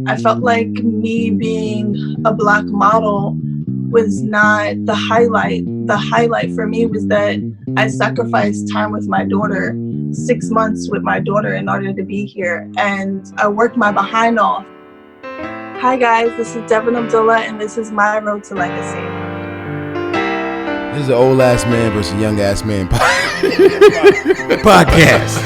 I felt like me being a Black model was not the highlight. The highlight for me was that I sacrificed time with my daughter, 6 months with my daughter in order to be here. And I worked my behind off. Hi guys, this is Devyn Abdullah and this is my road to legacy. This is an old ass man versus young ass man podcast.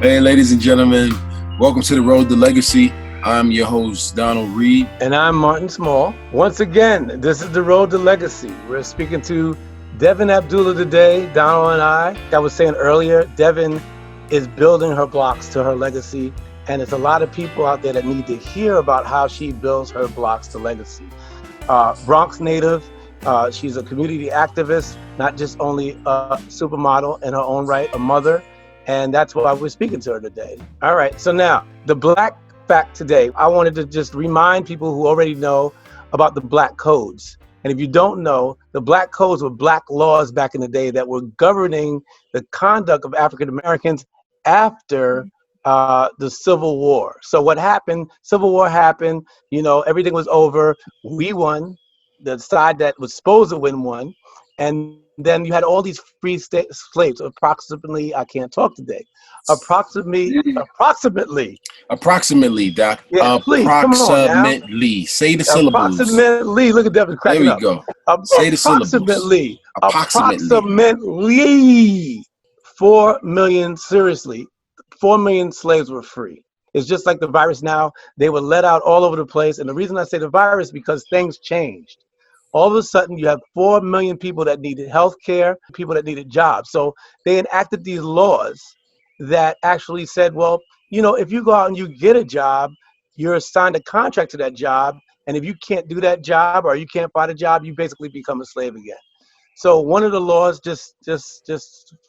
Hey, ladies and gentlemen, welcome to the Road to Legacy. I'm your host, Donald Reed. And I'm Martin Small. Once again, this is the Road to Legacy. We're speaking to Devyn Abdullah today, Donald and I. Like I was saying earlier, Devyn is building her blocks to her legacy. And there's a lot of people out there that need to hear about how she builds her blocks to legacy. Bronx native, she's a community activist, not just only a supermodel in her own right, a mother. And that's why we're speaking to her today. All right, so now, the Black fact today. I wanted to just remind people who already know about the Black codes. And if you don't know, the Black codes were Black laws back in the day that were governing the conduct of African Americans after the Civil War. So what happened, Civil War happened, everything was over. We won, the side that was supposed to win won. And then you had all these free slaves, approximately, I can't talk today, approximately, Doc. Yeah, please, approximately. Say the syllables. Approximately, look at Devyn cracking up. There we go. Say the syllables. Approximately 4 million, seriously, 4 million slaves were free. It's just like the virus now. They were let out all over the place. And the reason I say the virus, because things changed. All of a sudden, you have 4 million people that needed health care, people that needed jobs. So they enacted these laws that actually said, well, if you go out and you get a job, you're assigned a contract to that job. And if you can't do that job or you can't find a job, you basically become a slave again. So one of the laws, just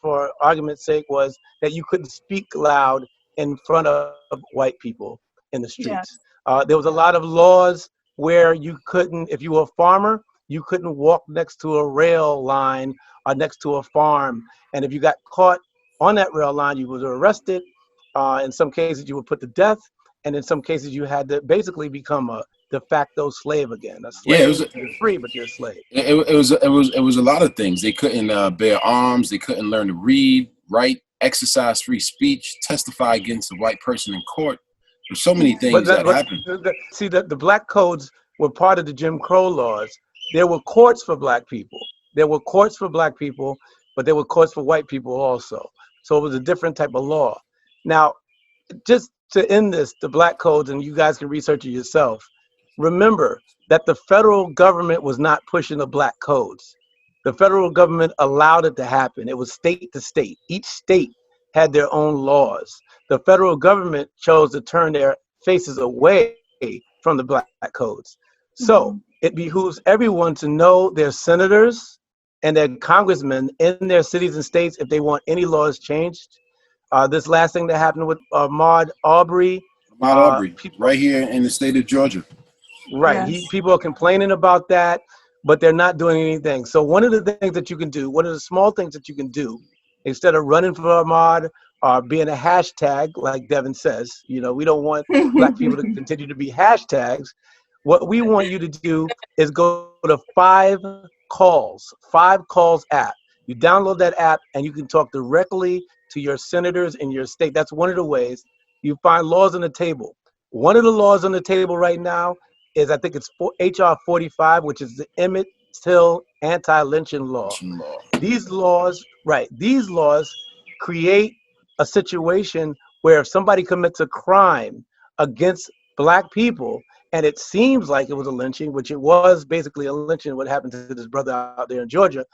for argument's sake, was that you couldn't speak loud in front of white people in the streets. Yeah. There was a lot of laws where you couldn't, if you were a farmer, you couldn't walk next to a rail line or next to a farm. And if you got caught on that rail line, you were arrested. In some cases, you were put to death. And in some cases, you had to basically become a de facto slave again. A slave, you're free, but you're a slave. It was a lot of things. They couldn't bear arms. They couldn't learn to read, write, exercise free speech, testify against a white person in court. There's so many things that happened. See, the Black codes were part of the Jim Crow laws. There were courts for Black people. There were courts for Black people, but there were courts for white people also. So it was a different type of law. Now, just to end this, the Black codes, and you guys can research it yourself, remember that the federal government was not pushing the Black codes. The federal government allowed it to happen. It was state to state. Each state had their own laws. The federal government chose to turn their faces away from the Black codes. So it behooves everyone to know their senators and their congressmen in their cities and states if they want any laws changed. This last thing that happened with Ahmaud Arbery. Right here in the state of Georgia. Right. Yes. People are complaining about that, but they're not doing anything. So one of the things that you can do, one of the small things that you can do, instead of running for Ahmaud or being a hashtag, like Devyn says, we don't want Black people to continue to be hashtags. What we want you to do is go to 5 calls app. You download that app and you can talk directly to your senators in your state. That's one of the ways you find laws on the table. One of the laws on the table right now is, I think it's HR 45, which is the Emmett Till anti-lynching law. These laws create a situation where if somebody commits a crime against Black people, and it seems like it was a lynching, which it was basically a lynching, what happened to this brother out there in Georgia,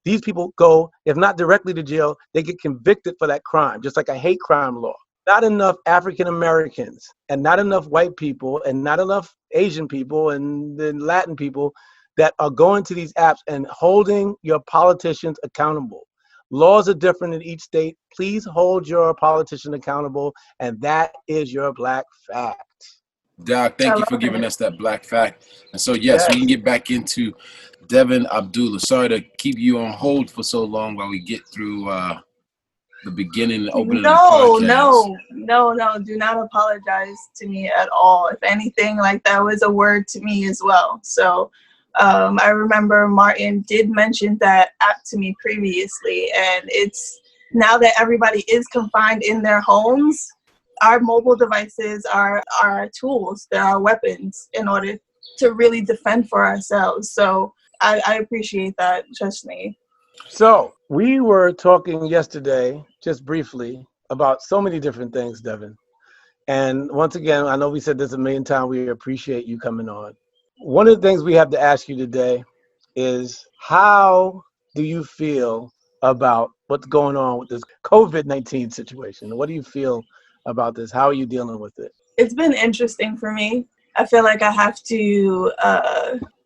these people go, if not directly to jail, they get convicted for that crime, just like a hate crime law. Not enough African Americans and not enough white people and not enough Asian people and then Latin people that are going to these apps and holding your politicians accountable. Laws are different in each state. Please hold your politician accountable, and that is your Black fact. Doc, thank you for giving us that black fact. And so, yes, we can get back into Devyn Abdullah. Sorry to keep you on hold for so long while we get through the beginning and opening of the podcast. No. Do not apologize to me at all. If anything, like, that was a word to me as well. So I remember Martin did mention that app to me previously, and it's now that everybody is confined in their homes, our mobile devices are our tools. They're our weapons in order to really defend for ourselves. So I appreciate that, trust me. So we were talking yesterday, just briefly, about so many different things, Devyn. And once again, I know we said this a million times, we appreciate you coming on. One of the things we have to ask you today is, how do you feel about what's going on with this COVID-19 situation? What do you feel about this? How are you dealing with it? It's been interesting for me. I feel like I have to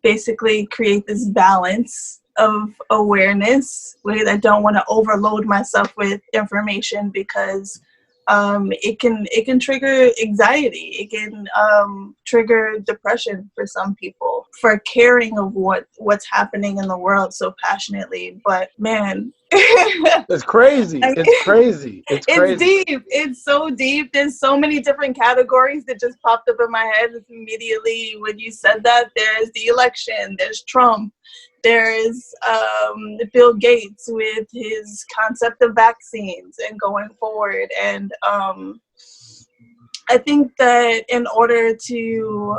basically create this balance of awareness where I don't want to overload myself with information, because it can trigger anxiety. It can trigger depression for some people for caring of what's happening in the world so passionately. But man, it's crazy. It's crazy. It's deep. It's so deep. There's so many different categories that just popped up in my head immediately when you said that. There's the election. There's Trump. There's Bill Gates with his concept of vaccines and going forward. And I think that in order to,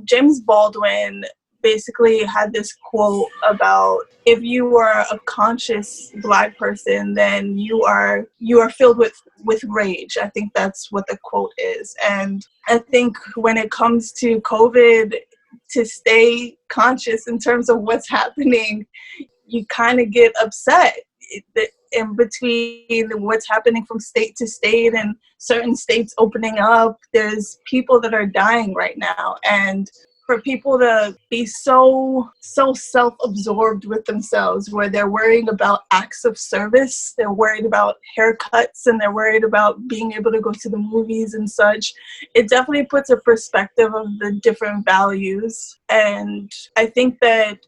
James Baldwin basically had this quote about, if you are a conscious Black person, then you are filled with rage. I think that's what the quote is. And I think when it comes to COVID, to stay conscious in terms of what's happening, you kind of get upset in between what's happening from state to state and certain states opening up. There's people that are dying right now, and for people to be so self-absorbed with themselves, where they're worrying about acts of service, they're worried about haircuts, and they're worried about being able to go to the movies and such, it definitely puts a perspective of the different values. And I think that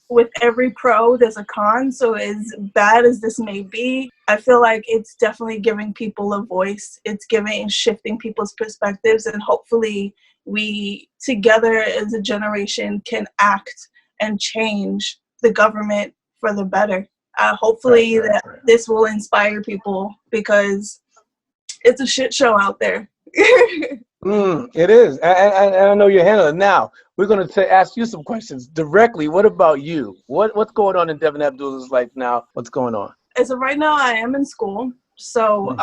with every pro, there's a con. So as bad as this may be, I feel like it's definitely giving people a voice. It's shifting people's perspectives, and hopefully we together as a generation can act and change the government for the better. Hopefully this will inspire people, because it's a shit show out there. It is. And I know you're handling it. Now, we're going to ask you some questions directly. What about you? What's going on in Devyn Abdullah's life now? What's going on? As of right now, I am in school. So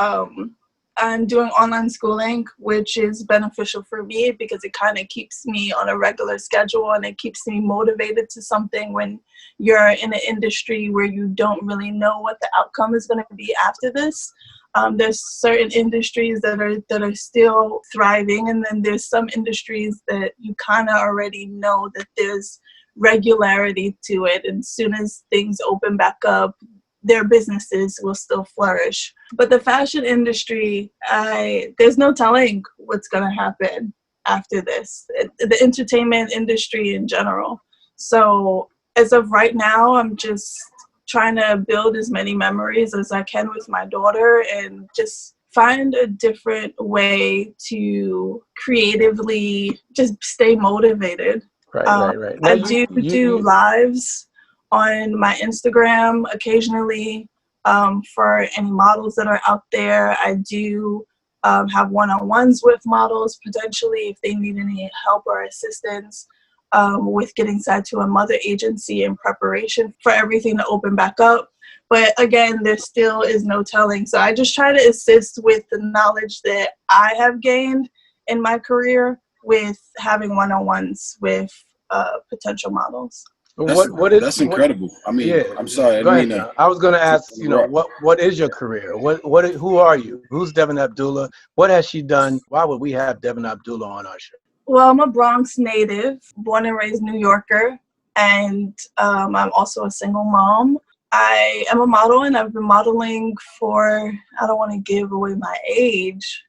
I'm doing online schooling, which is beneficial for me because it kind of keeps me on a regular schedule, and it keeps me motivated to something when you're in an industry where you don't really know what the outcome is going to be after this. There's certain industries that are still thriving, and then there's some industries that you kind of already know that there's regularity to it, and as soon as things open back up, their businesses will still flourish. But the fashion industry, there's no telling what's going to happen after this. The entertainment industry in general. So as of right now, I'm just trying to build as many memories as I can with my daughter, and just find a different way to creatively just stay motivated. Right. I do lives on my Instagram occasionally for any models that are out there. I do have one-on-ones with models, potentially, if they need any help or assistance with getting signed to a mother agency in preparation for everything to open back up. But again, there still is no telling. So I just try to assist with the knowledge that I have gained in my career with having one-on-ones with potential models. That's incredible. I mean, yeah, I'm sorry. I was going to ask, what is your career? Who are you? Who's Devyn Abdullah? What has she done? Why would we have Devyn Abdullah on our show? Well, I'm a Bronx native, born and raised New Yorker, and I'm also a single mom. I am a model, and I've been modeling for, I don't want to give away my age,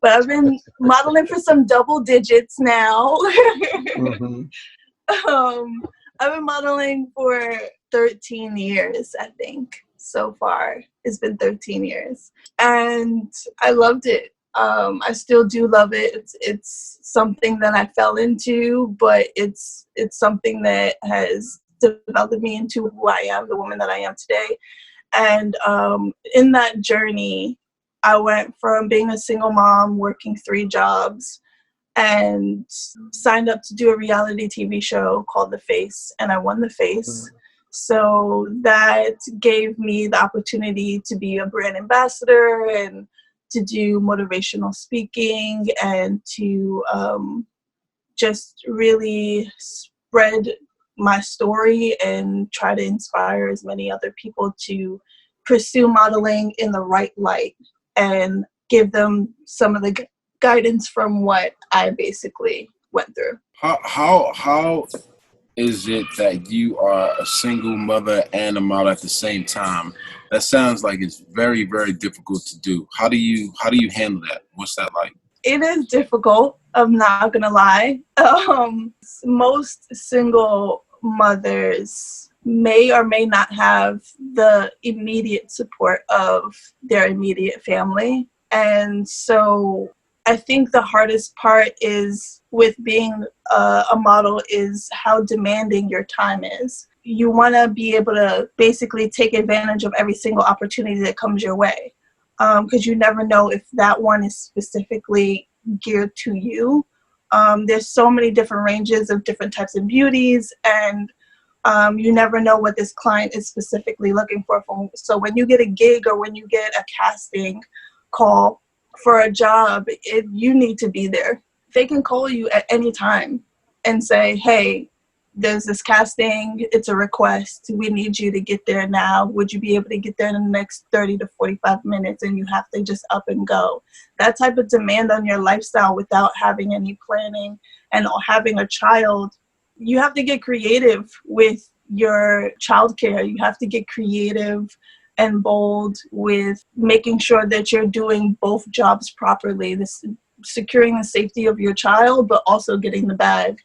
But I've been modeling for some double digits now. Mm-hmm. I've been modeling for 13 years, I think, so far. It's been 13 years. And I loved it. I still do love it. It's something that I fell into, but it's something that has developed me into who I am, the woman that I am today. And in that journey, I went from being a single mom, working 3 jobs, and signed up to do a reality TV show called The Face, and I won The Face. So that gave me the opportunity to be a brand ambassador and to do motivational speaking and to just really spread my story and try to inspire as many other people to pursue modeling in the right light and give them some of the guidance from what I basically went through. How is it that you are a single mother and a model at the same time? That sounds like it's very, very difficult to do. How do you handle that? What's that like? It is difficult. I'm not gonna lie. Most single mothers may or may not have the immediate support of their immediate family. And so I think the hardest part is with being a model is how demanding your time is. You want to be able to basically take advantage of every single opportunity that comes your way, because you never know if that one is specifically geared to you. There's so many different ranges of different types of beauties, and you never know what this client is specifically looking for. So when you get a gig or when you get a casting call for a job, you need to be there. They can call you at any time and say, hey, there's this casting, it's a request, we need you to get there now. Would you be able to get there in the next 30 to 45 minutes? And you have to just up and go. That type of demand on your lifestyle without having any planning and having a child, you have to get creative with your childcare. You have to get creative and bold with making sure that you're doing both jobs properly, securing the safety of your child, but also getting the bag.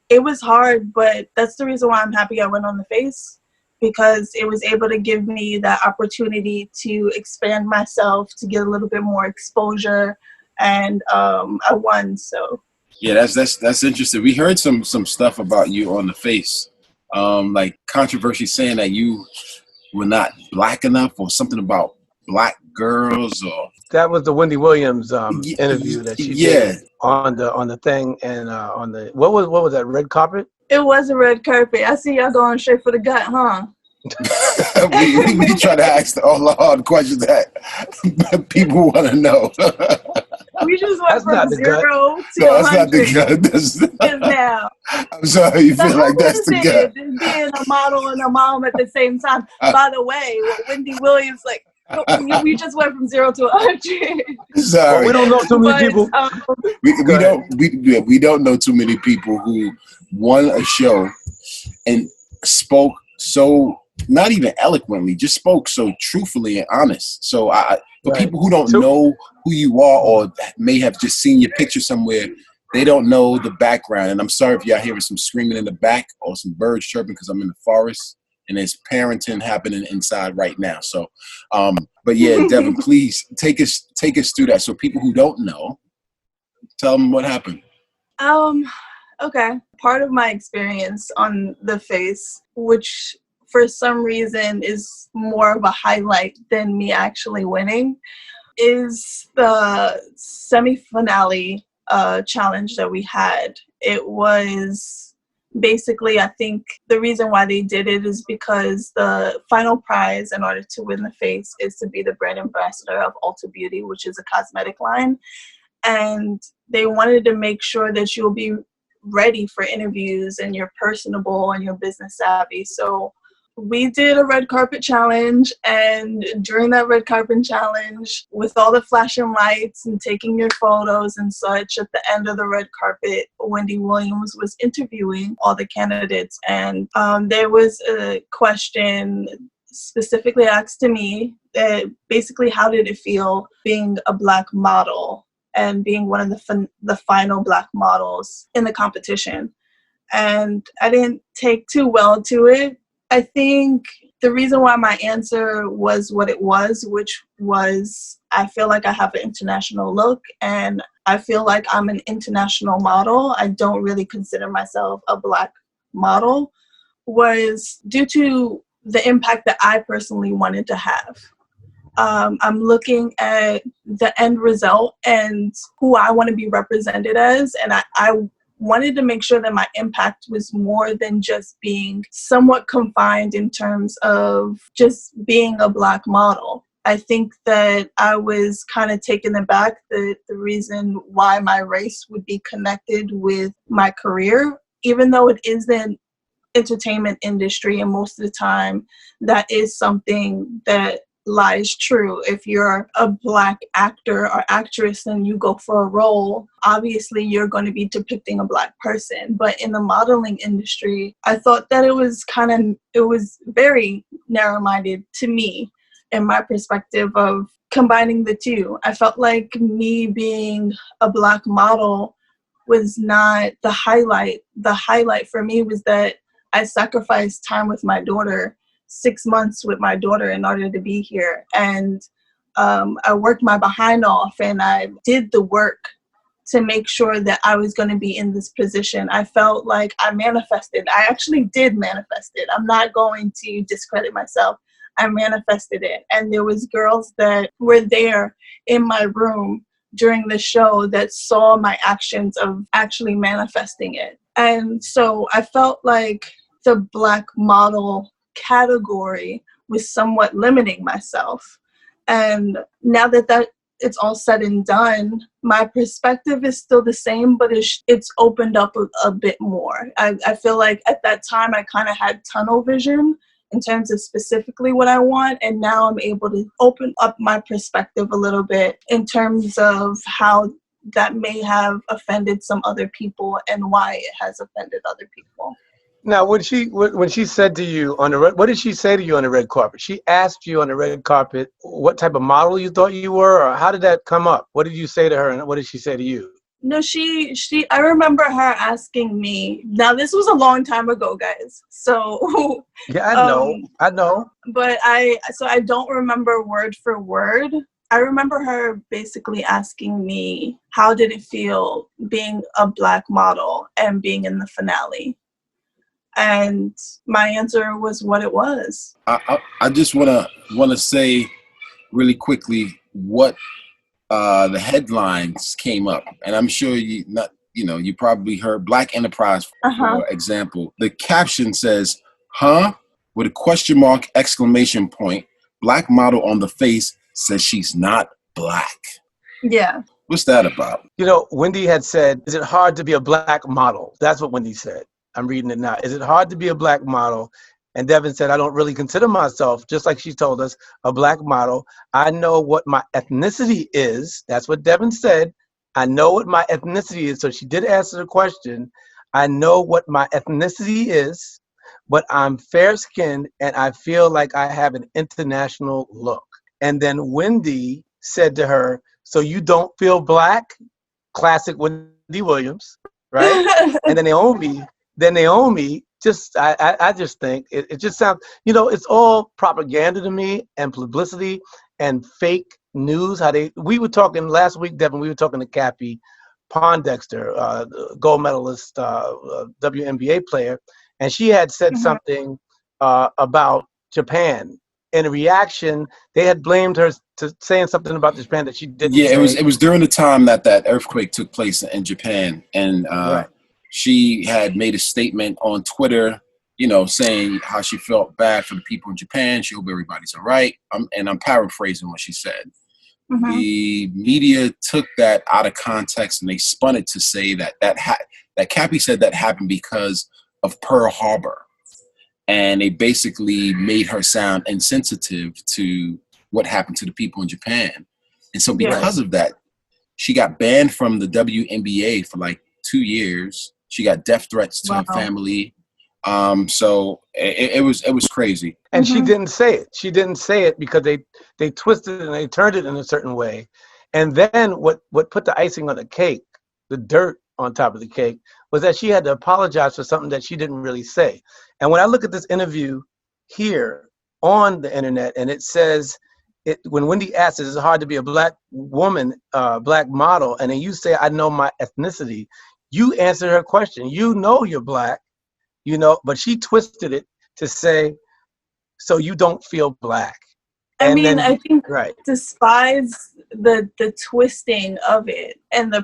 It was hard, but that's the reason why I'm happy I went on The Face, because it was able to give me that opportunity to expand myself, to get a little bit more exposure, and I won. So yeah, that's interesting. We heard some stuff about you on The Face, like controversy saying that you were not black enough, or something about black girls, or that was the Wendy Williams interview that she did on the thing, and on the what was that, red carpet? It was a red carpet. I see y'all going straight for the gut, huh? we try to ask all the hard questions that people want to know. We just went from 0 to 100. No, that's not the gut. Just now. I'm sorry, you feel like that's the gut. Being a model and a mom at the same time. By the way, Wendy Williams, like, we just went from 0 to 100. Sorry, well, we don't know too many people. We don't know too many people who won a show and spoke so, not even eloquently, just spoke so truthfully and honest. So for people who don't know who you are, or may have just seen your picture somewhere, they don't know the background. And I'm sorry if y'all hearing some screaming in the back or some birds chirping, because I'm in the forest and there's parenting happening inside right now. So, but yeah, Devyn, please take us through that. So people who don't know, tell them what happened. Okay. Part of my experience on The Face, which for some reason is more of a highlight than me actually winning, is the semi-finale challenge that we had. It was basically, I think the reason why they did it is because the final prize in order to win The Face is to be the brand ambassador of Ulta Beauty, which is a cosmetic line. And they wanted to make sure that you'll be ready for interviews and you're personable and you're business savvy. So we did a red carpet challenge, and during that red carpet challenge, with all the flashing lights and taking your photos and such, at the end of the red carpet, Wendy Williams was interviewing all the candidates, and there was a question specifically asked to me, basically, how did it feel being a Black model and being one of the final Black models in the competition. And I didn't take too well to it. I think the reason why my answer was what it was, which was I feel like I have an international look and I feel like I'm an international model. I don't really consider myself a Black model, was due to the impact that I personally wanted to have. I'm looking at the end result and who I want to be represented as, and I wanted to make sure that my impact was more than just being somewhat confined in terms of just being a Black model. I think that I was kind of taken aback that the reason why my race would be connected with my career, even though it is the entertainment industry, and most of the time that is something that lies true. If you're a Black actor or actress and you go for a role, obviously you're going to be depicting a Black person. But in the modeling industry, I thought that it was very narrow-minded to me in my perspective of combining the two. I felt like me being a Black model was not the highlight. The highlight for me was that I sacrificed time with my daughter, 6 months with my daughter in order to be here. And I worked my behind off and I did the work to make sure that I was going to be in this position. I felt like I manifested. I actually did manifest it. I'm not going to discredit myself. I manifested it. And there was girls that were there in my room during the show that saw my actions of actually manifesting it. And so I felt like the Black model category was somewhat limiting myself. And now that it's all said and done, my perspective is still the same, but it's opened up a bit more. I feel like at that time I kind of had tunnel vision in terms of specifically what I want, and now I'm able to open up my perspective a little bit in terms of how that may have offended some other people and why it has offended other people. Now, when she said to you on the what did she say to you on the red carpet? She asked you on the red carpet what type of model you thought you were, or how did that come up? What did you say to her, and what did she say to you? No, I remember her asking me. Now, this was a long time ago, guys. So yeah, I know. But I don't remember word for word. I remember her basically asking me, how did it feel being a Black model and being in the finale? And my answer was what it was. I just wanna say really quickly what the headlines came up, and I'm sure you probably heard Black Enterprise, for example. The caption says, "Huh?" with a question mark, exclamation point. Black model on the face says she's not Black. Yeah. What's that about? Wendy had said, "Is it hard to be a Black model?" That's what Wendy said. I'm reading it now. Is it hard to be a Black model? And Devyn said, I don't really consider myself, just like she told us, a Black model. I know what my ethnicity is. That's what Devyn said. I know what my ethnicity is. So she did answer the question. I know what my ethnicity is, but I'm fair-skinned and I feel like I have an international look. And then Wendy said to her, so you don't feel Black? Classic Wendy Williams, right? And then Naomi, I just think it just sounds, it's all propaganda to me and publicity and fake news. We were talking last week, Devyn, we were talking to Cappy Pondexter, gold medalist, WNBA player, and she had said something about Japan. In a reaction, they had blamed her to saying something about Japan that she didn't say. It was during the time that earthquake took place in Japan, and right. She had made a statement on Twitter, saying how she felt bad for the people in Japan. She hope everybody's all right. I'm paraphrasing what she said. The media took that out of context and they spun it to say that Cappy said that happened because of Pearl Harbor. And they basically made her sound insensitive to what happened to the people in Japan. And so because of that, she got banned from the WNBA for like 2 years. She got death threats to her family. So it was crazy. And she didn't say it. She didn't say it because they twisted it and they turned it in a certain way. And then what put the icing on the cake, the dirt on top of the cake, was that she had to apologize for something that she didn't really say. And when I look at this interview here on the internet, and it says, when Wendy asks, is it hard to be a black woman, black model? And then you say, I know my ethnicity. You answer her question. You know you're black, you know, but she twisted it to say, so you don't feel black. I And mean, then, I think right. despite the twisting of it and the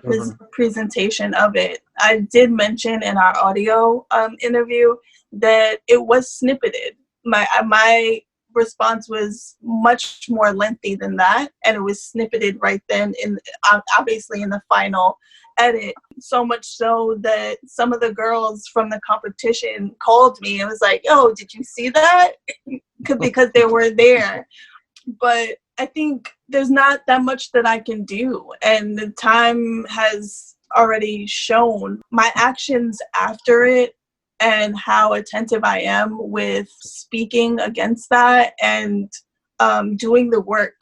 presentation of it, I did mention in our audio interview that it was snippeted. My response was much more lengthy than that, and it was snippeted right then, obviously in the final edit. So much so that some of the girls from the competition called me and was like, "Yo, did you see that?" Because they were there. But I think there's not that much that I can do, and the time has already shown my actions after it and how attentive I am with speaking against that and doing the work.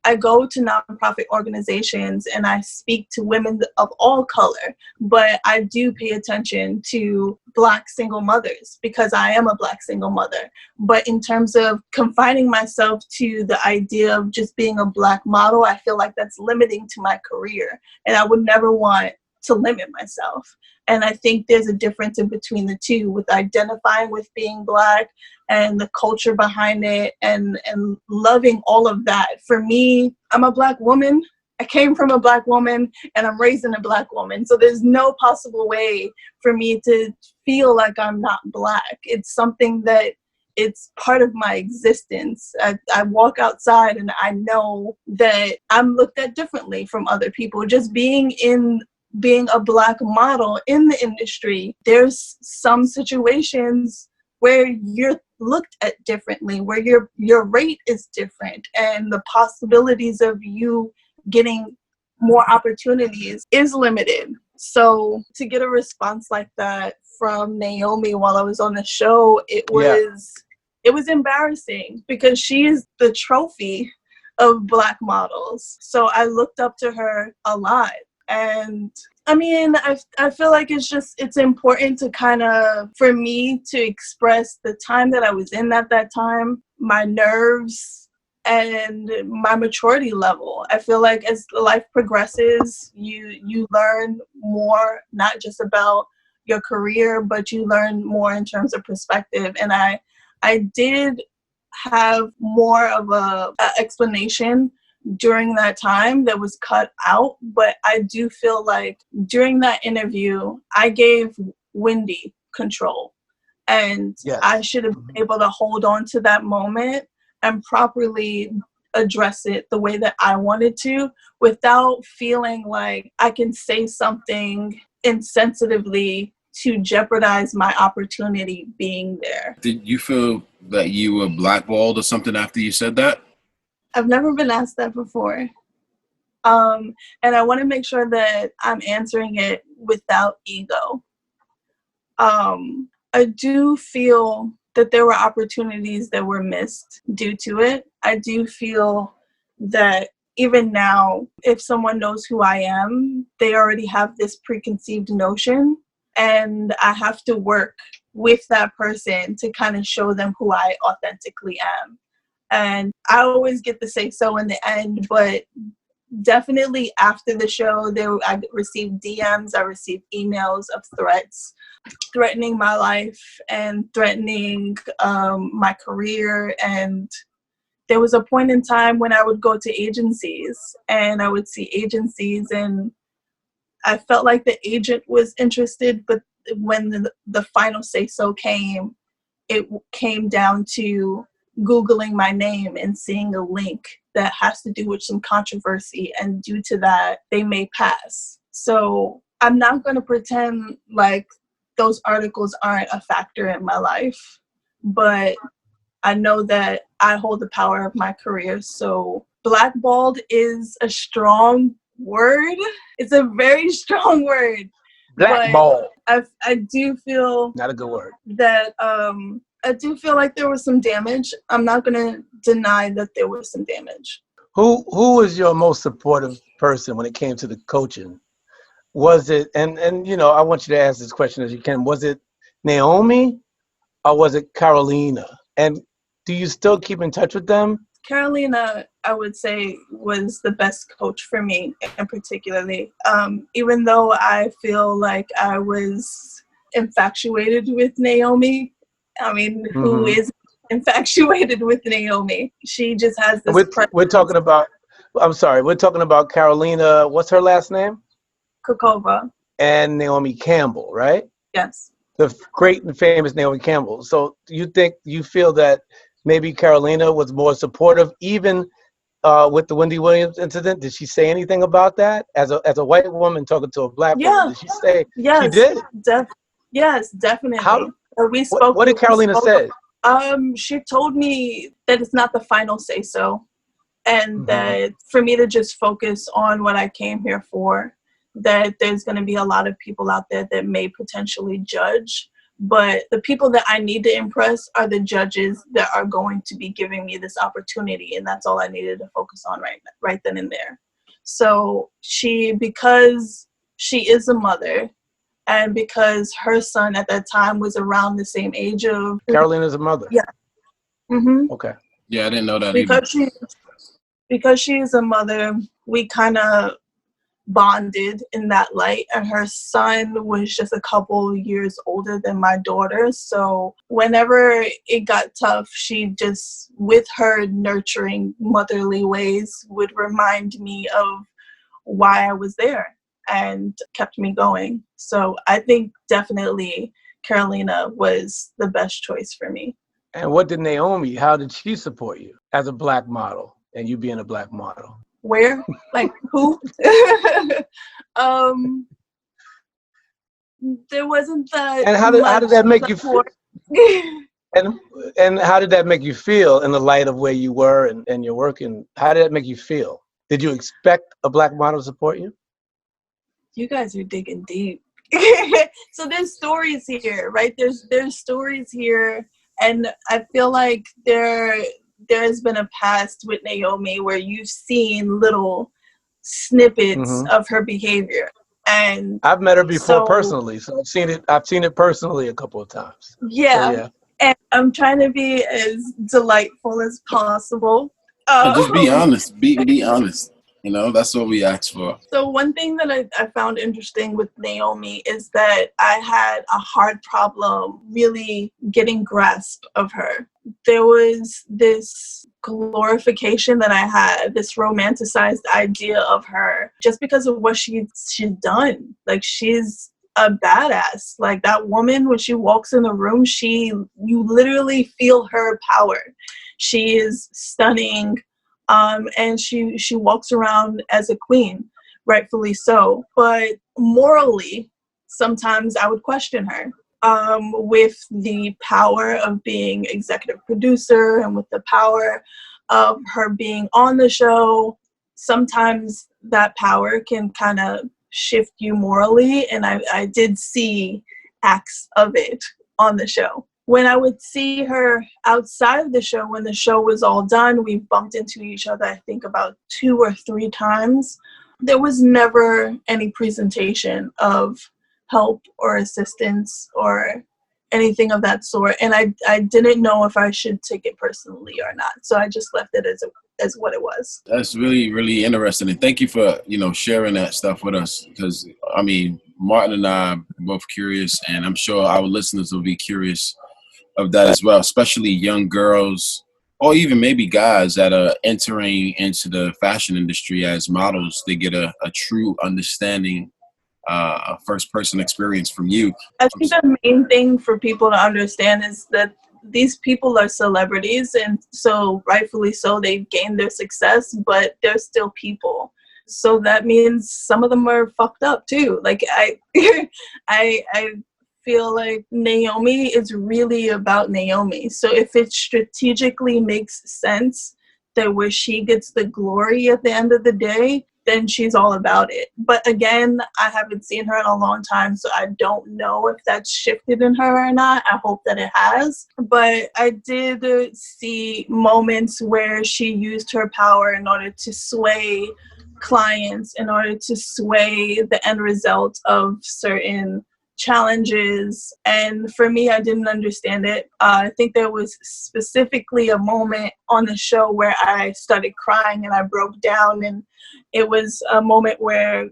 I go to nonprofit organizations and I speak to women of all color, but I do pay attention to Black single mothers because I am a Black single mother. But in terms of confining myself to the idea of just being a Black model, I feel like that's limiting to my career, and I would never want to limit myself. And I think there's a difference in between the two, with identifying with being Black and the culture behind it and loving all of that. For me, I'm a Black woman. I came from a Black woman and I'm raising a Black woman. So there's no possible way for me to feel like I'm not Black. It's something that it's part of my existence. I walk outside and I know that I'm looked at differently from other people. Just being a Black model in the industry, there's some situations where you're looked at differently, where your rate is different, and the possibilities of you getting more opportunities is limited. So to get a response like that from Naomi while I was on the show, it was embarrassing because she is the trophy of Black models. So I looked up to her a lot. And I mean, I feel like it's important to kind of, for me to express the time that I was in at that time, my nerves and my maturity level. I feel like as life progresses, you learn more, not just about your career, but you learn more in terms of perspective. And I did have more of a explanation during that time that was cut out, but I do feel like during that interview, I gave Wendy control, and I should have been able to hold on to that moment and properly address it the way that I wanted to, without feeling like I can say something insensitively to jeopardize my opportunity being there. Did you feel that you were blackballed or something after you said that? I've never been asked that before. And I want to make sure that I'm answering it without ego. I do feel that there were opportunities that were missed due to it. I do feel that even now, if someone knows who I am, they already have this preconceived notion, and I have to work with that person to kind of show them who I authentically am. And I always get to say so in the end, but definitely after the show, I received DMs, I received emails of threats, threatening my life and threatening my career. And there was a point in time when I would go to agencies and I would see agencies, and I felt like the agent was interested, but when the final say-so came, it came down to Googling my name and seeing a link that has to do with some controversy, and due to that, they may pass. So I'm not going to pretend like those articles aren't a factor in my life, but I know that I hold the power of my career. So blackballed is a strong word. It's a very strong word. Blackball. I do feel not a good word. That I do feel like there was some damage. I'm not going to deny that there was some damage. Who was your most supportive person when it came to the coaching? Was it, and you know, I want you to ask this question as you can, was it Naomi or was it Karolína? And do you still keep in touch with them? Karolína, I would say, was the best coach for me, and particularly, even though I feel like I was infatuated with Naomi. I mean, who is infatuated with Naomi? She just has this. We're talking about. I'm sorry. We're talking about Karolína. What's her last name? Kurková. And Naomi Campbell, right? Yes. The great and famous Naomi Campbell. So you feel that maybe Karolína was more supportive, even with the Wendy Williams incident? Did she say anything about that? As a white woman talking to a black woman, did she say? Yes. She did? Yes, definitely. We spoke. What did Karolína say? She told me that it's not the final say so, and that for me to just focus on what I came here for, that there's going to be a lot of people out there that may potentially judge, but the people that I need to impress are the judges that are going to be giving me this opportunity, and that's all I needed to focus on right then and there. So because she is a mother, and because her son at that time was around the same age of Karolína's a mother. Yeah. Okay. Yeah, I didn't know that because she is a mother, we kind of bonded in that light, and her son was just a couple years older than my daughter. So whenever it got tough, she just, with her nurturing motherly ways, would remind me of why I was there and kept me going. So I think definitely Karolína was the best choice for me. And what did Naomi, how did she support you as a black model and you being a black model? Where? Like who? There wasn't that. And how did that make you feel? And how did that make you feel in the light of where you were and your work? And how did that make you feel? Did you expect a black model to support you? You guys are digging deep. So there's stories here, right? There's stories here, and I feel like there's been a past with Naomi where you've seen little snippets of her behavior. And I've met her before personally, so I've seen it personally a couple of times. Yeah. So, yeah. And I'm trying to be as delightful as possible. Just be honest. Be honest. You know, that's what we ask for. So one thing that I found interesting with Naomi is that I had a hard problem really getting grasp of her. There was this glorification that I had, this romanticized idea of her just because of what she's done. Like, she's a badass. Like, that woman, when she walks in the room, you literally feel her power. She is stunning. And she walks around as a queen, rightfully so. But morally, sometimes I would question her. With the power of being executive producer and with the power of her being on the show, sometimes that power can kind of shift you morally. And I did see acts of it on the show. When I would see her outside of the show, when the show was all done, we bumped into each other, I think about 2 or 3 times. There was never any presentation of help or assistance or anything of that sort. And I didn't know if I should take it personally or not. So I just left it as what it was. That's really, really interesting. And thank you for, sharing that stuff with us. Because, Martin and I are both curious, and I'm sure our listeners will be curious of that as well, especially young girls or even maybe guys that are entering into the fashion industry as models. They get a true understanding, a first-person experience from you. I think the main thing for people to understand is that these people are celebrities, and so rightfully so, they've gained their success, but they're still people. So that means some of them are fucked up too. Like I feel like Naomi is really about Naomi. So if it strategically makes sense that where she gets the glory at the end of the day, then she's all about it. But again, I haven't seen her in a long time, so I don't know if that's shifted in her or not. I hope that it has. But I did see moments where she used her power in order to sway clients, in order to sway the end result of certain challenges. And for me, I didn't understand it. I think there was specifically a moment on the show where I started crying and I broke down, and it was a moment where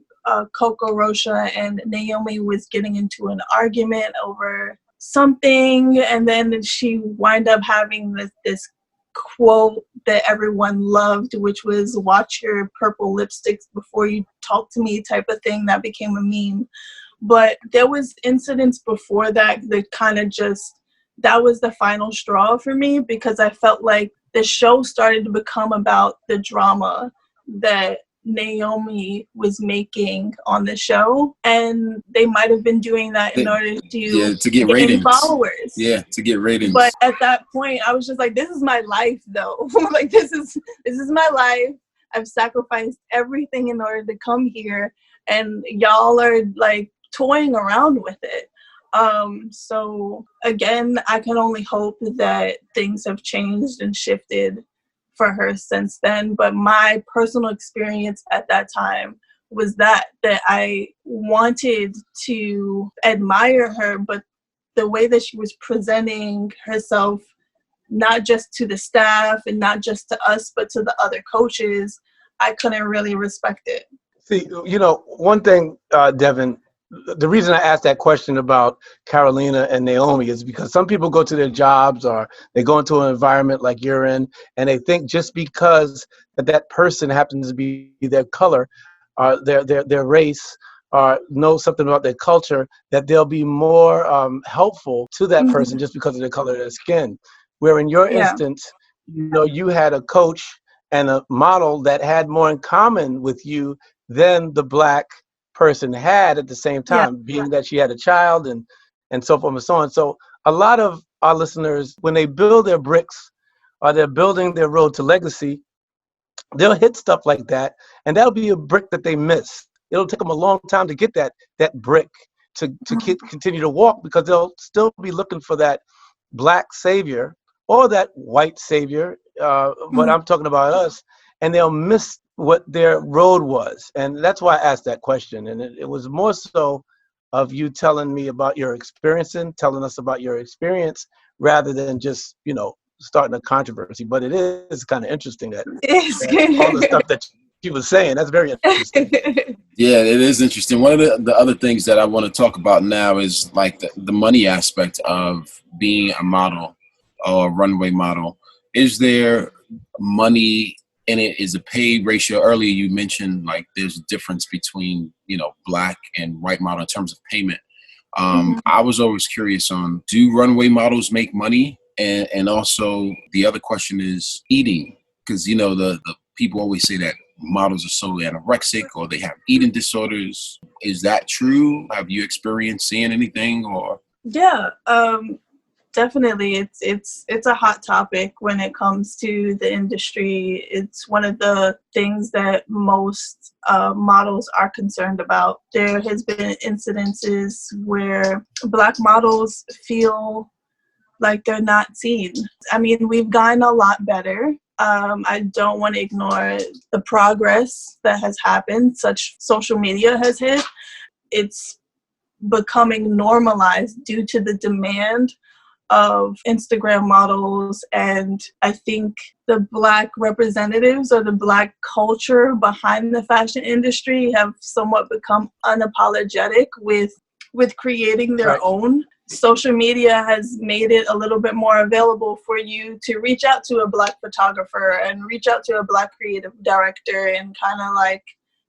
Coco Rocha and Naomi was getting into an argument over something, and then she wound up having this quote that everyone loved, which was "watch your purple lipsticks before you talk to me" type of thing. That became a meme. But there was incidents before that kind of that was the final straw for me, because I felt like the show started to become about the drama that Naomi was making on the show, and they might have been doing that in order to get ratings, followers. Yeah, to get ratings. But at that point, I was just like, this is my life, though. Like, this is my life. I've sacrificed everything in order to come here, and y'all are like toying around with it. So again, I can only hope that things have changed and shifted for her since then. But my personal experience at that time was that I wanted to admire her, but the way that she was presenting herself, not just to the staff and not just to us, but to the other coaches, I couldn't really respect it. See, one thing, Devyn, the reason I asked that question about Karolína and Naomi is because some people go to their jobs or they go into an environment like you're in, and they think just because that person happens to be their color or their race or know something about their culture, that they'll be more helpful to that person just because of the color of their skin. Where in your instance, you had a coach and a model that had more in common with you than the Black person had at the same time, being that she had a child and so forth and so on. So a lot of our listeners, when they build their bricks or they're building their road to legacy, they'll hit stuff like that, and that'll be a brick that they miss. It'll take them a long time to get that brick to continue to walk, because they'll still be looking for that Black savior or that white savior, but I'm talking about us, and they'll miss what their road was. And that's why I asked that question. And it was more so of you telling me about your experience and telling us about your experience rather than just, starting a controversy. But it is kind of interesting that all the stuff that you was saying, that's very interesting. Yeah, it is interesting. One of the other things that I want to talk about now is like the money aspect of being a model or a runway model. Is there money in it? Is a pay ratio? Earlier you mentioned like there's a difference between Black and white model in terms of payment. I was always curious on, do runway models make money? And also the other question is eating, because the people always say that models are solely anorexic or they have eating disorders. Is that true? Have you experienced seeing anything? Or definitely, it's a hot topic when it comes to the industry. It's one of the things that most models are concerned about. There has been incidences where Black models feel like they're not seen. I mean, we've gotten a lot better. I don't want to ignore the progress that has happened. Such social media has hit. It's becoming normalized due to the demand of Instagram models, and I think the Black representatives or the Black culture behind the fashion industry have somewhat become unapologetic with creating their own. Social media has made it a little bit more available for you to reach out to a Black photographer and reach out to a Black creative director and kind of like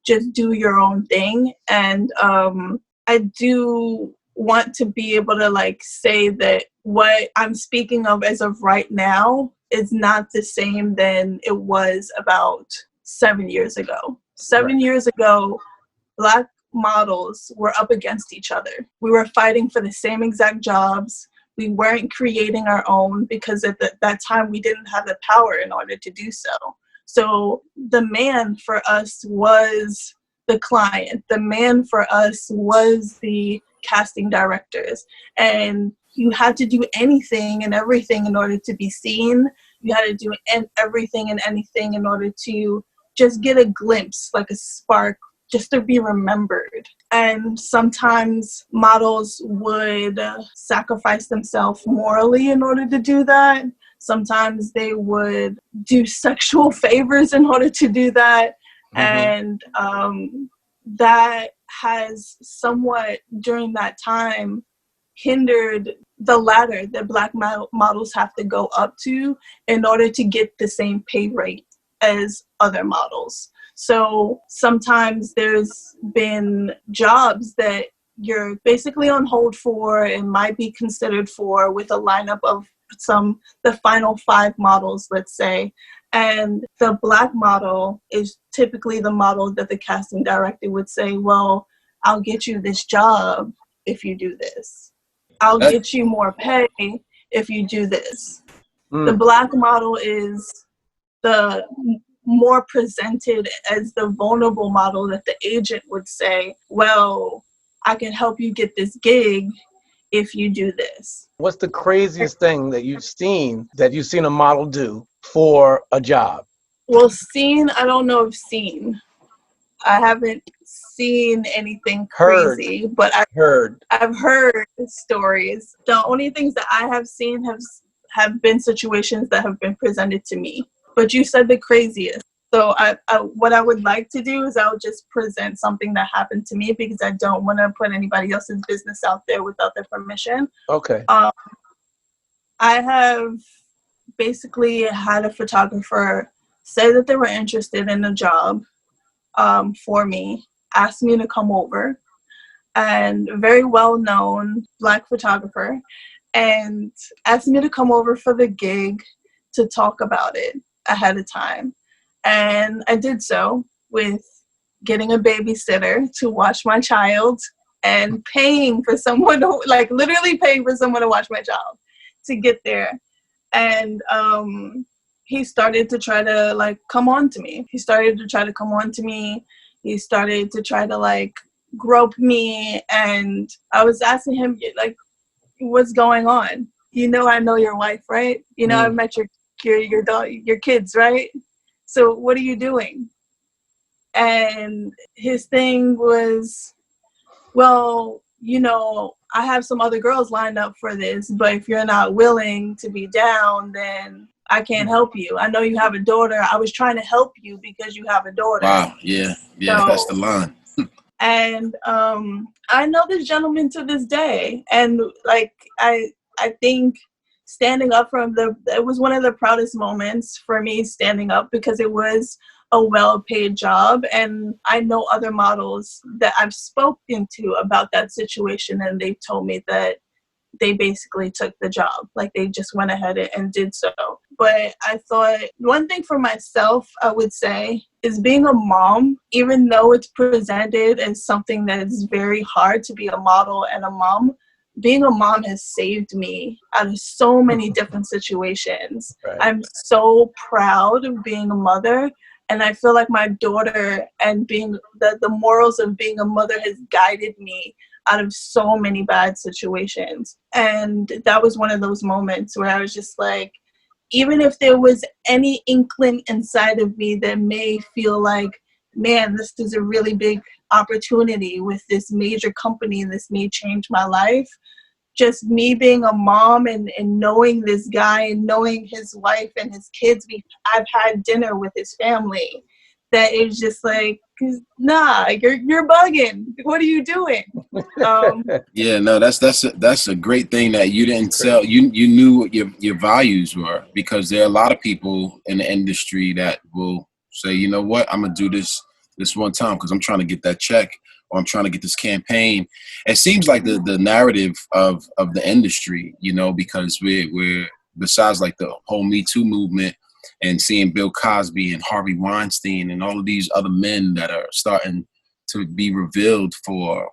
just do your own thing. And I do want to be able to like say that what I'm speaking of as of right now is not the same than it was about 7 years ago. 7 years ago, Black models were up against each other. We were fighting for the same exact jobs. We weren't creating our own because at that time we didn't have the power in order to do so. So the man for us was the client. The man for us was the casting directors. And you had to do anything and everything in order to be seen. You had to do everything and anything in order to just get a glimpse, like a spark, just to be remembered. And sometimes models would sacrifice themselves morally in order to do that. Sometimes they would do sexual favors in order to do that. And that has somewhat, during that time, hindered the ladder that Black models have to go up to in order to get the same pay rate as other models. So sometimes there's been jobs that you're basically on hold for and might be considered for with a lineup of the final 5 models, let's say. And the Black model is typically the model that the casting director would say, well, I'll get you this job if you do this. I'll get you more pay if you do this. The Black model is the more presented as the vulnerable model that the agent would say, well, I can help you get this gig if you do this. What's the craziest thing that you've seen a model do for a job? Well, I don't know if I haven't seen anything crazy, but I've heard stories. The only things that I have seen have been situations that have been presented to me. But you said the craziest. So what I would like to do is I'll just present something that happened to me, because I don't want to put anybody else's business out there without their permission. Okay. I have basically had a photographer say that they were interested in a job for me, asked me to come over, and a very well-known Black photographer, and asked me to come over for the gig to talk about it ahead of time. And I did so with getting a babysitter to watch my child and paying for someone to, literally paying for someone to watch my child to get there. And he started to try to come on to me. He started to try to grope me, and I was asking him what's going on? I know your wife, right? I've met your dog, your kids, right? So what are you doing? And his thing was, well, I have some other girls lined up for this, but if you're not willing to be down, then I can't help you. I know you have a daughter. I was trying to help you because you have a daughter. Wow. Yeah. So, that's the line. And I know this gentleman to this day. And I think standing up it was one of the proudest moments for me, standing up, because it was a well-paid job. And I know other models that I've spoken to about that situation, and they've told me that they basically took the job. They just went ahead and did so. But I thought one thing for myself, I would say, is being a mom, even though it's presented as something that is very hard to be a model and a mom, being a mom has saved me out of so many different situations. Right. I'm so proud of being a mother. And I feel like my daughter and being the morals of being a mother has guided me out of so many bad situations. And that was one of those moments where I was just like, even if there was any inkling inside of me that may feel like, man, this is a really big opportunity with this major company and this may change my life, just me being a mom and knowing this guy and knowing his wife and his kids, I've had dinner with his family, that it was just like, nah, you're bugging. What are you doing? Yeah, no, that's a great thing that you didn't sell. You knew what your values were, because there are a lot of people in the industry that will say, you know what, I'm gonna do this one time because I'm trying to get that check, or I'm trying to get this campaign. It seems like the narrative of the industry, because we're besides the whole Me Too movement and seeing Bill Cosby and Harvey Weinstein and all of these other men that are starting to be revealed for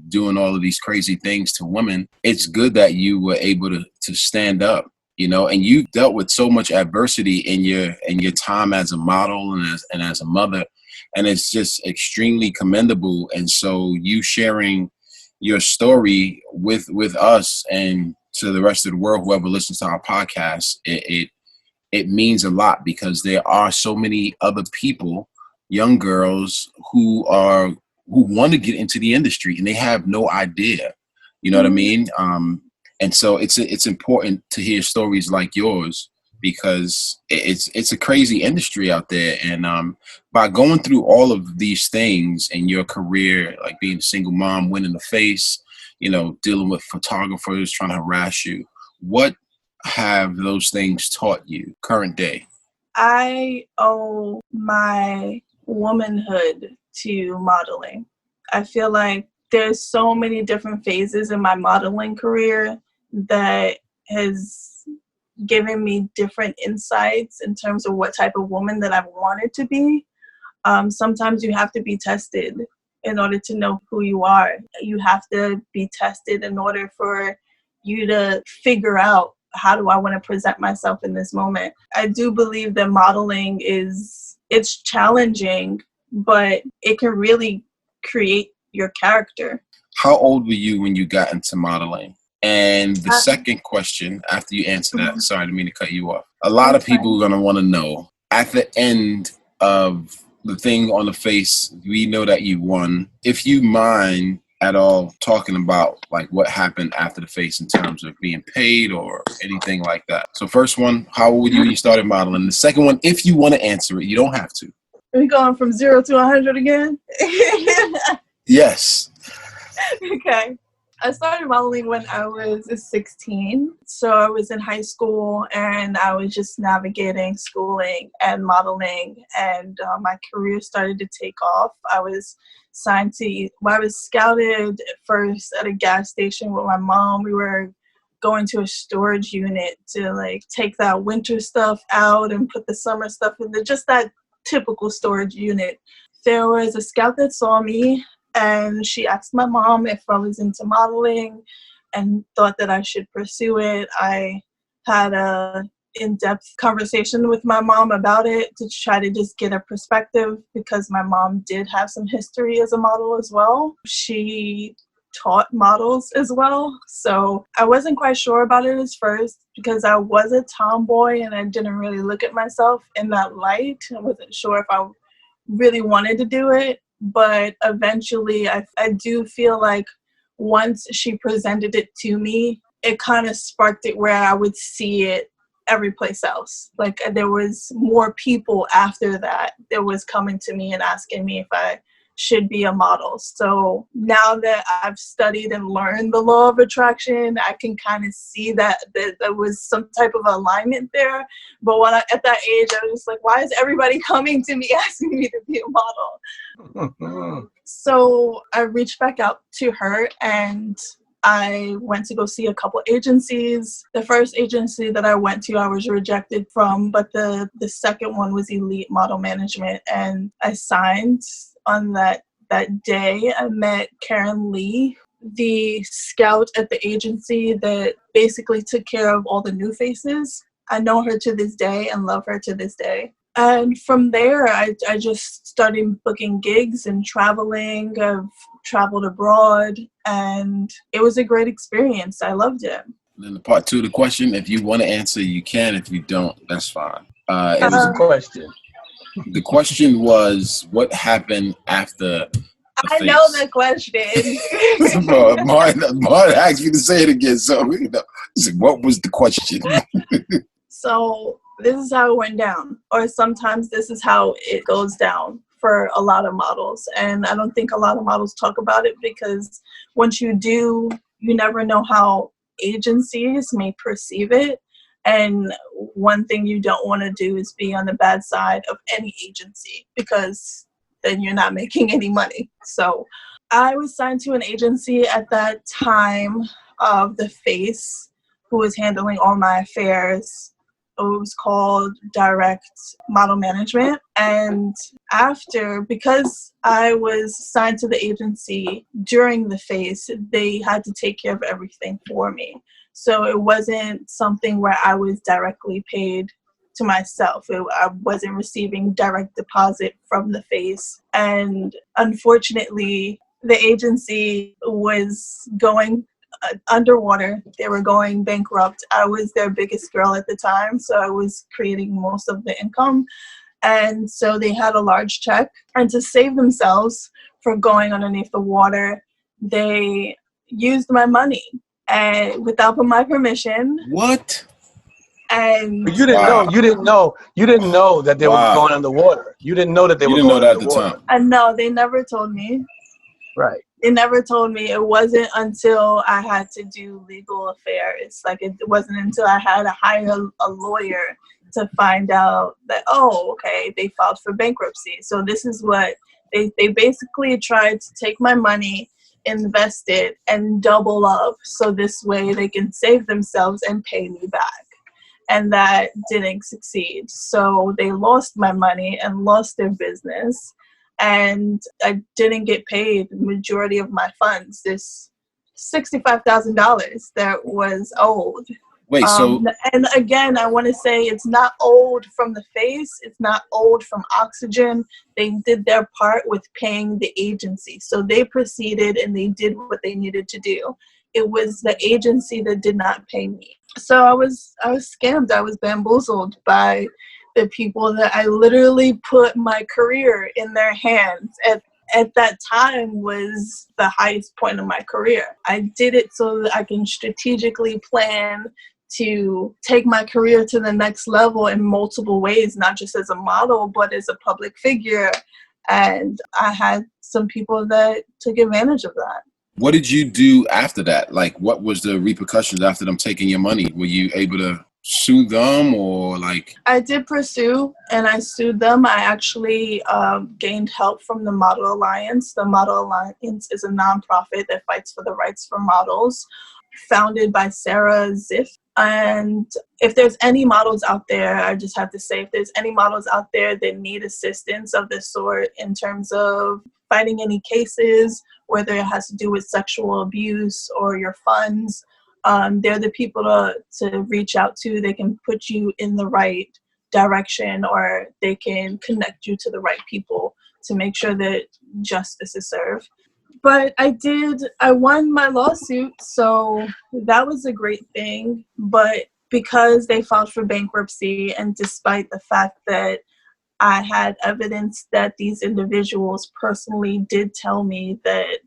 doing all of these crazy things to women. It's good that you were able to stand up, you know, and you dealt with so much adversity in your time as a model and as a mother, and it's just extremely commendable. And so you sharing your story with us and to the rest of the world, whoever listens to our podcast, it means a lot, because there are so many other people, young girls who want to get into the industry and they have no idea. You know what I mean? And so it's important to hear stories like yours, because it's a crazy industry out there. And by going through all of these things in your career, like being a single mom, winning the face, you know, dealing with photographers trying to harass you, what have those things taught you current day? I owe my womanhood to modeling. I feel like there's so many different phases in my modeling career that has given me different insights in terms of what type of woman that I've wanted to be. Sometimes you have to be tested in order to know who you are. You have to be tested in order for you to figure out, how do I want to present myself in this moment? I do believe that modeling it's challenging, but it can really create your character. How old were you when you got into modeling? And the second question, after you answer that, sorry, I didn't mean to cut you off. A lot of people are going to want to know, at the end of the thing on the face, we know that you won. If you mind at all talking about like what happened after the face in terms of being paid or anything like that. So first one, how old were you when you started modeling? The second one, if you want to answer it, you don't have to. Are we going from 0 to 100 again? Yes. Okay. I started modeling when I was 16. So I was in high school and I was just navigating schooling and modeling, and my career started to take off. I was scouted first at a gas station with my mom. We were going to a storage unit to like take that winter stuff out and put the summer stuff in there, just that typical storage unit. There was a scout that saw me, and she asked my mom if I was into modeling and thought that I should pursue it. I had a in-depth conversation with my mom about it to try to just get a perspective, because my mom did have some history as a model as well. She taught models as well. So I wasn't quite sure about it at first, because I was a tomboy and I didn't really look at myself in that light. I wasn't sure if I really wanted to do it. But eventually, I do feel like once she presented it to me, it kind of sparked it where I would see it every place else. Like there was more people after that was coming to me and asking me if I should be a model. So now that I've studied and learned the law of attraction, I can kind of see that there was some type of alignment there. But when at that age, I was just like, why is everybody coming to me asking me to be a model? So I reached back out to her and I went to go see a couple agencies. The first agency that I went to, I was rejected from, but the second one was Elite Model Management, and I signed. On that day, I met Karen Lee, the scout at the agency that basically took care of all the new faces. I know her to this day and love her to this day. And from there, I just started booking gigs and traveling. I've traveled abroad, and it was a great experience. I loved it. And then the part two of the question, if you want to answer, you can. If you don't, that's fine. It was a question. The question was, what happened after the I face? know the question. Martin asked me to say it again. So, what was the question? So this is how it went down. Or sometimes this is how it goes down for a lot of models. And I don't think a lot of models talk about it, because once you do, you never know how agencies may perceive it. And one thing you don't want to do is be on the bad side of any agency, because then you're not making any money. So I was signed to an agency at that time of the face, who was handling all my affairs. It was called Direct Model Management. And because I was signed to the agency during the face, they had to take care of everything for me. So it wasn't something where I was directly paid to myself. I wasn't receiving direct deposit from the face. And unfortunately, the agency was going underwater. They were going bankrupt. I was their biggest girl at the time, so I was creating most of the income. And so they had a large check. And to save themselves from going underneath the water, they used my money and without my permission. What? And But you didn't know that they were going underwater. You didn't know that they were going underwater. You didn't know that at the time. And no, they never told me. Right. They never told me. It wasn't until I had to do legal affairs. Like, it wasn't until I had to hire a lawyer to find out that, oh, okay, they filed for bankruptcy. So this is what they basically tried to take my money, invest it, and double up. So this way they can save themselves and pay me back. And that didn't succeed. So they lost my money and lost their business. And I didn't get paid the majority of my funds. This $65,000 that was owed. Wait, so... And again, I want to say it's not owed from the face. It's not owed from oxygen. They did their part with paying the agency. So they proceeded and they did what they needed to do. It was the agency that did not pay me. So I was scammed. I was bamboozled by the people that I literally put my career in their hands. At that time was the highest point of my career. I did it so that I can strategically plan to take my career to the next level in multiple ways, not just as a model, but as a public figure. And I had some people that took advantage of that. What did you do after that? Like, what was the repercussions after them taking your money? Were you able to sue them, or like? I did pursue and I sued them. I actually gained help from the Model Alliance. The Model Alliance is a nonprofit that fights for the rights for models, founded by Sarah Ziff. And if there's any models out there, I just have to say, if there's any models out there that need assistance of this sort in terms of fighting any cases, whether it has to do with sexual abuse or your funds, they're the people to reach out to. They can put you in the right direction, or they can connect you to the right people to make sure that justice is served. But I won my lawsuit, so that was a great thing. But because they filed for bankruptcy, and despite the fact that I had evidence that these individuals personally did tell me that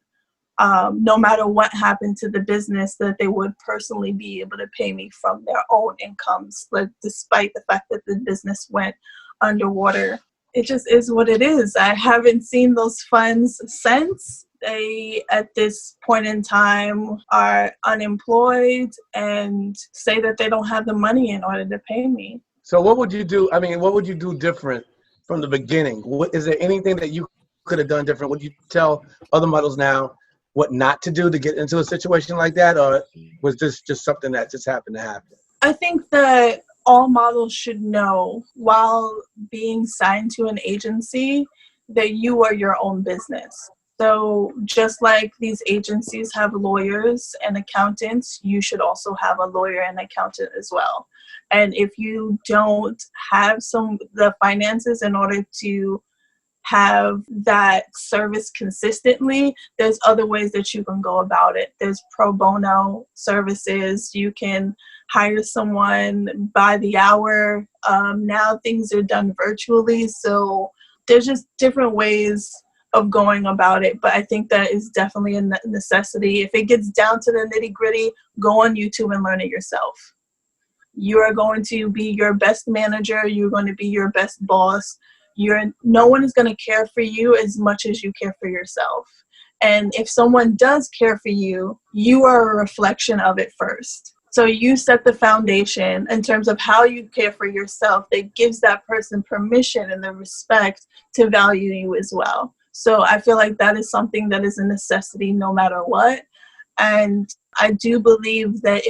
no matter what happened to the business, that they would personally be able to pay me from their own incomes, like, despite the fact that the business went underwater. It just is what it is. I haven't seen those funds since. They, at this point in time, are unemployed and say that they don't have the money in order to pay me. So what would you do? I mean, what would you do different from the beginning? Is there anything that you could have done different? Would you tell other models now what not to do to get into a situation like that? Or was this just something that just happened to happen? I think that all models should know, while being signed to an agency, that you are your own business. So just like these agencies have lawyers and accountants, you should also have a lawyer and accountant as well. And if you don't have the finances in order to have that service consistently, there's other ways that you can go about it. There's pro bono services. You can hire someone by the hour. Now things are done virtually. So there's just different ways of going about it. But I think that is definitely a necessity. If it gets down to the nitty gritty, go on YouTube and learn it yourself. You are going to be your best manager. You're going to be your best boss. No one is going to care for you as much as you care for yourself. And if someone does care for you, you are a reflection of it first. So you set the foundation in terms of how you care for yourself that gives that person permission and the respect to value you as well. So I feel like that is something that is a necessity no matter what. And I do believe that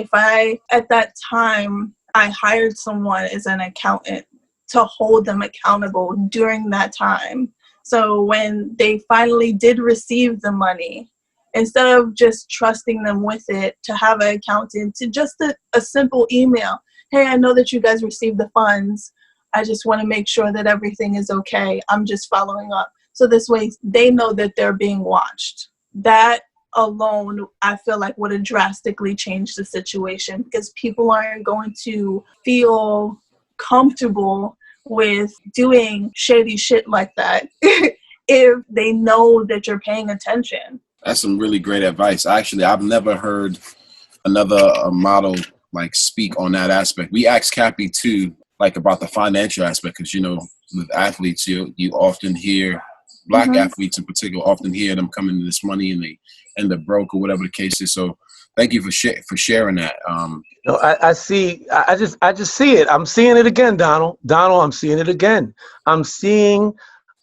at that time, I hired someone as an accountant to hold them accountable during that time. So when they finally did receive the money instead of just trusting them with it, to have an accountant, to just a simple email. Hey, I know that you guys received the funds. I just want to make sure that everything is okay. I'm just following up. So this way they know that they're being watched. That alone, I feel like would have drastically changed the situation, because people aren't going to feel comfortable with doing shady shit like that if they know that you're paying attention. That's some really great advice. Actually, I've never heard another model like speak on that aspect. We asked Cappy too, like about the financial aspect, because, you know, with athletes, you often hear, Black athletes in particular, often hear them coming to this money and they end up broke or whatever the case is. So thank you for sharing that. No, I just see it. I'm seeing it again, Donald. I'm seeing it again. I'm seeing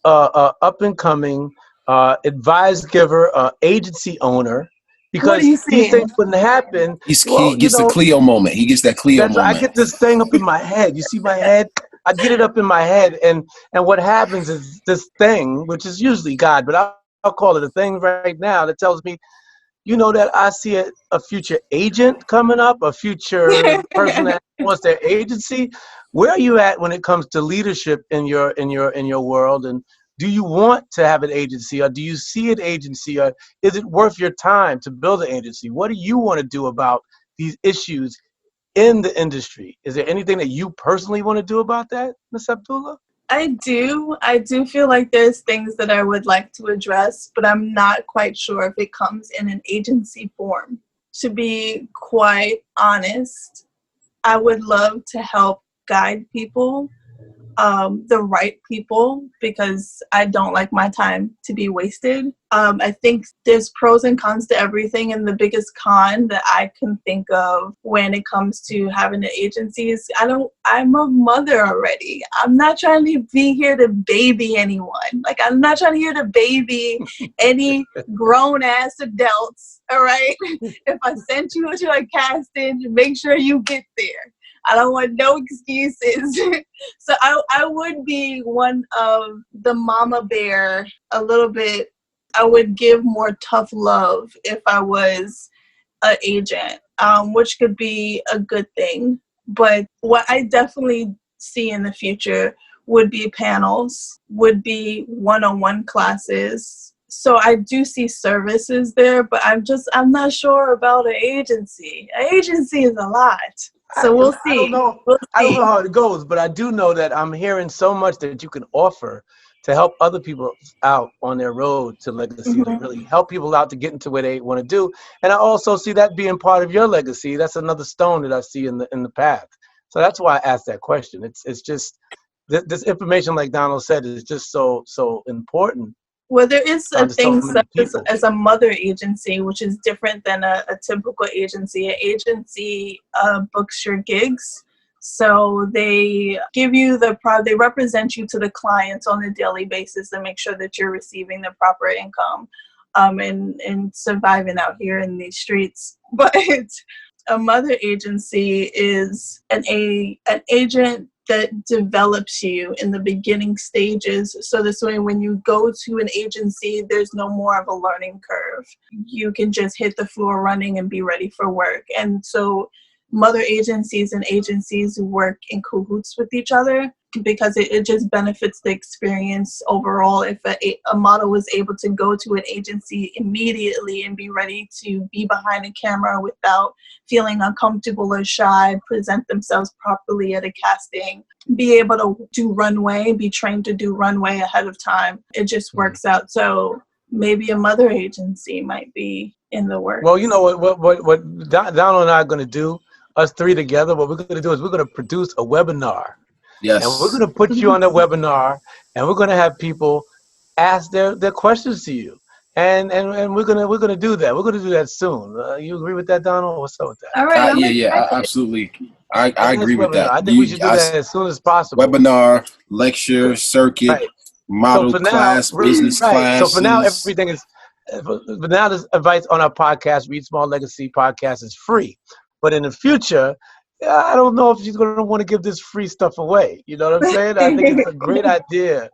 up and coming advice giver, agency owner, because these things wouldn't happen. He gets the Cleo moment. He gets that Cleo moment. I get this thing up in my head. You see my head? I get it up in my head, and what happens is this thing, which is usually God, but I'll call it a thing right now, that tells me, you know, that I see a future agent coming up, a future person that wants their agency. Where are you at when it comes to leadership in your world? And do you want to have an agency, or do you see an agency, or is it worth your time to build an agency? What do you want to do about these issues in the industry? Is there anything that you personally want to do about that, Ms. Abdullah? I do feel like there's things that I would like to address, but I'm not quite sure if it comes in an agency form. To be quite honest, I would love to help guide people, the right people, because I don't like my time to be wasted. I think there's pros and cons to everything, and the biggest con that I can think of when it comes to having an agency is I'm a mother already. I'm not trying to be here to baby anyone. Like, I'm not trying to here to baby any grown ass adults. All right. If I sent you to a casting, make sure you get there. I don't want no excuses. So I would be one of the mama bear a little bit. I would give more tough love if I was an agent, which could be a good thing. But what I definitely see in the future would be panels, would be one-on-one classes. So I do see services there, but I'm not sure about an agency. An agency is a lot. So we'll see. I don't know how it goes, but I do know that I'm hearing so much that you can offer to help other people out on their road to legacy, to really help people out to get into where they want to do. And I also see that being part of your legacy. That's another stone that I see in the path. So that's why I asked that question. It's just this information, like Donald said, is just so important. Well, there is a thing such as a mother agency, which is different than a typical agency. An agency books your gigs. So they give you they represent you to the clients on a daily basis and make sure that you're receiving the proper income and surviving out here in these streets. But a mother agency is an agent that develops you in the beginning stages. So this way, when you go to an agency, there's no more of a learning curve. You can just hit the floor running and be ready for work. And so mother agencies and agencies work in cahoots with each other, because it just benefits the experience overall. If a model was able to go to an agency immediately and be ready to be behind a camera without feeling uncomfortable or shy, present themselves properly at a casting, be able to do runway, be trained to do runway ahead of time, it just works out. So maybe a mother agency might be in the works. Well, you know what Donald and I are going to do, us three together, what we're going to do is we're going to produce a webinar. Yes. And we're going to put you on the webinar, and we're going to have people ask their questions to you. And we're going to do that. We're going to do that soon. You agree with that, Donald? What's up with that? All right. Yeah, absolutely. I agree with that. I think we should do that as soon as possible. Webinar, lecture, circuit, model class, business class. So for now, everything is. But now, this advice on our podcast, Read Small Legacy podcast, is free. But in the future, I don't know if she's going to want to give this free stuff away. You know what I'm saying? I think it's a great idea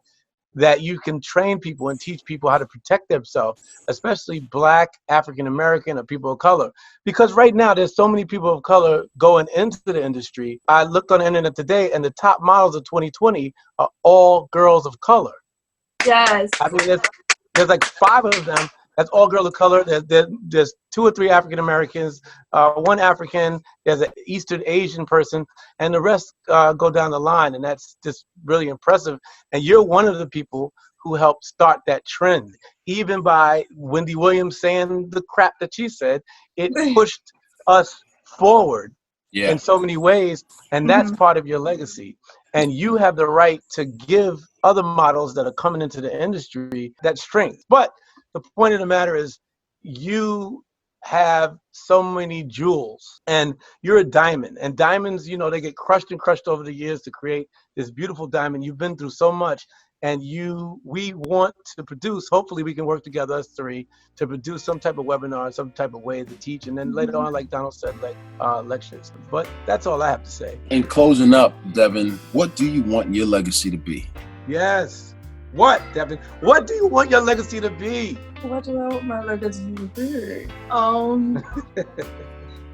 that you can train people and teach people how to protect themselves, especially Black, African American, or people of color. Because right now there's so many people of color going into the industry. I looked on the internet today, and the top models of 2020 are all girls of color. Yes. I mean, there's like 5 of them. That's all girls of color. There's 2 or 3 African Americans, 1 African. There's an Eastern Asian person, and the rest go down the line. And that's just really impressive. And you're one of the people who helped start that trend. Even by Wendy Williams saying the crap that she said, it pushed us forward in so many ways. And that's part of your legacy. And you have the right to give other models that are coming into the industry that strength. But the point of the matter is, you have so many jewels, and you're a diamond. And diamonds, you know, they get crushed and crushed over the years to create this beautiful diamond. You've been through so much, and we want to produce. Hopefully, we can work together, us 3, to produce some type of webinar, some type of way to teach, and then later on, like Donald said, like lectures. But that's all I have to say. In closing up, Devyn, what do you want your legacy to be? Yes. What, Devyn? What do you want your legacy to be? What do I want my legacy to be?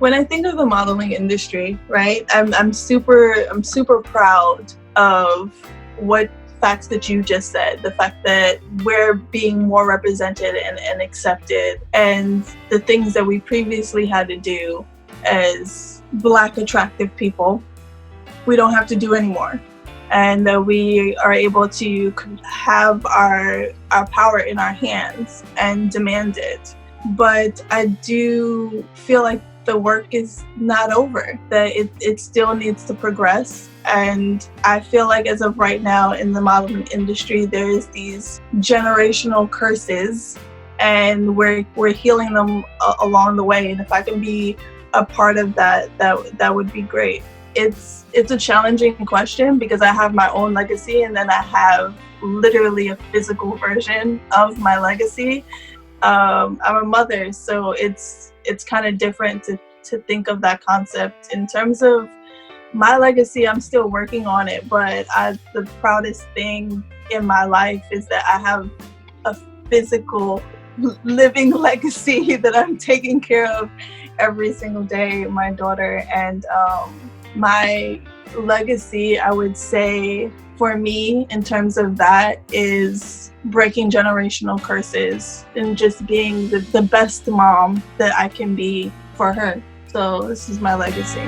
When I think of the modeling industry, right, I'm super proud of what facts that you just said. The fact that we're being more represented and accepted, and the things that we previously had to do as Black attractive people, we don't have to do anymore. And that we are able to have our power in our hands and demand it. But I do feel like the work is not over, that it still needs to progress. And I feel like as of right now in the modeling industry, there's these generational curses, and we're healing them along the way. And if I can be a part of that would be great. It's a challenging question because I have my own legacy, and then I have literally a physical version of my legacy. I'm a mother, so it's kind of different to think of that concept. In terms of my legacy, I'm still working on it, but the proudest thing in my life is that I have a physical living legacy that I'm taking care of every single day, my daughter. And my legacy, I would say, for me, in terms of that, is breaking generational curses and just being the best mom that I can be for her. So this is my legacy.